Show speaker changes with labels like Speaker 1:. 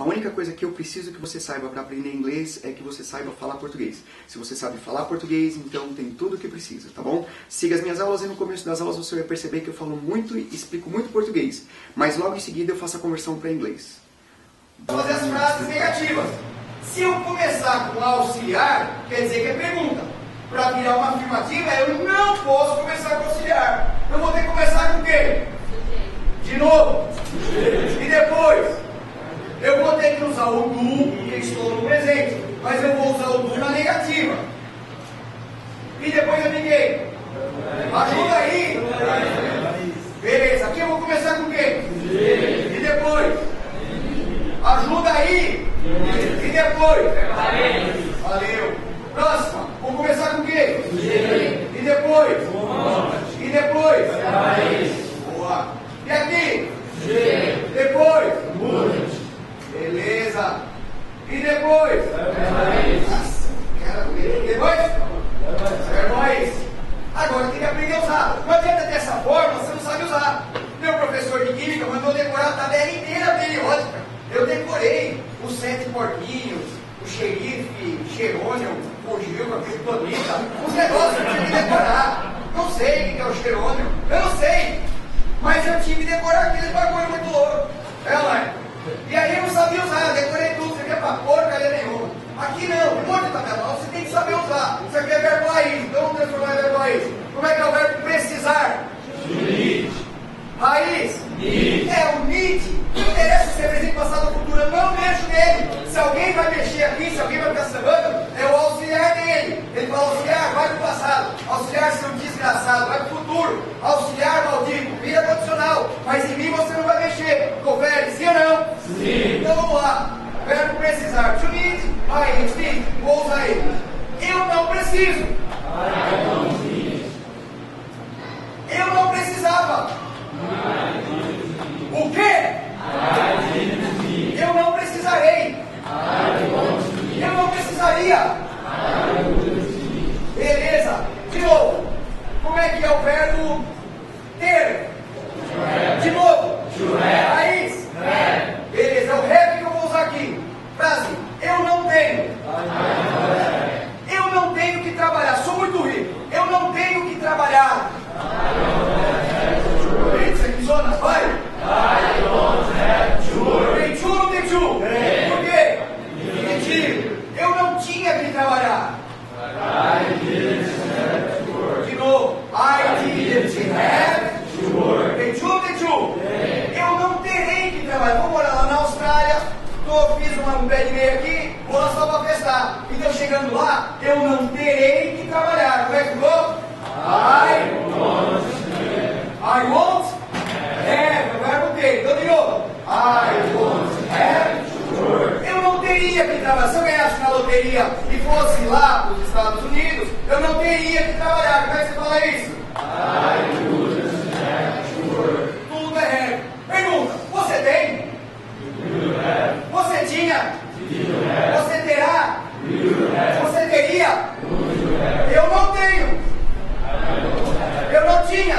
Speaker 1: A única coisa que eu preciso que você saiba para aprender inglês é que você saiba falar português. Se você sabe falar português, então tem tudo o que precisa, tá bom? Siga as minhas aulas e no começo das aulas você vai perceber que eu falo muito e explico muito português. Mas logo em seguida eu faço a conversão para inglês.
Speaker 2: Vou fazer as frases negativas. Se eu começar com auxiliar, quer dizer que é pergunta. Para virar uma afirmativa, eu não posso começar com auxiliar. Eu vou ter que começar com o quê? De novo. E depois? Eu vou ter que usar o do, porque estou no presente. Mas eu vou usar o do na negativa. E depois eu ninguém. Ajuda aí. Beleza. Aqui eu vou começar com o quê? E depois? Ajuda aí. E depois? Valeu. Próxima. Vamos começar com o quê? E depois? E depois? Boa. E aqui? Depois? Beleza. E depois? Depois? Sermões. Agora tem que aprender a usar. Não adianta ter essa forma, você não sabe usar. Meu professor de química mandou decorar a tabela inteira periódica. Eu decorei os 7 porquinhos, o xerife, Jerônimo, o Gil, a criptonita, os negócios eu tive que decorar. Não sei o que é o Jerônimo, eu não sei. Mas eu tive que decorar aquele bagulho muito louco. E aí eu não sabia usar, decorei tudo, você quer pra porcaria nenhuma. Aqui não, um monte de tabela, você tem que saber usar. Isso aqui é verbo raiz, então vamos transformar em verbo raiz. Como é que é o verbo precisar? Need. Raiz? Need. É o need. Não interessa se é presente, passado ou futuro, eu não mexo nele. Se alguém vai mexer aqui, se alguém vai ficar sabendo, é o auxiliar dele. Ele fala, auxiliar, vai pro passado. Auxiliar, seu desgraçado, vai pro futuro. Auxiliar, maldito, vira condicional. Mas em mim você não vai mexer. Confere, sim ou não? Sim. Então vamos lá. Verbo precisar. To need, I need. Vou usar ele. Eu não preciso. Eu não precisava. O quê? Eu não precisarei. Eu não precisaria. Beleza. De novo. Como é que é o verbo ter? De novo. Raiz. Beleza. É o have que eu vou usar aqui. Frase. Eu não tenho. Eu não tenho que trabalhar. Sou muito rico. Eu não tenho que trabalhar. Isso aqui zona. Vai. Tem tchu ou não tem tchu? Por quê? Mentira. Eu não tinha que trabalhar. De novo. I didn't have to work. Tem tchu ou não tem tchu? Eu não terei que trabalhar. Vamos morar lá na Austrália. Fiz um pé de meia aqui. Vou lá só para festar. Então chegando lá, eu não terei que trabalhar. Como é que ficou? I won't have. O verbo ter. Então de novo. I won't have to work. Eu não teria que trabalhar. Se eu ganhasse na loteria e fosse lá para os Estados Unidos, eu não teria que trabalhar. Como é que você fala isso? I wouldn't have to work. Tudo é regra. Pergunta. Você tem? Você tinha? Você terá? Você teria? Eu não tenho. Eu não tinha.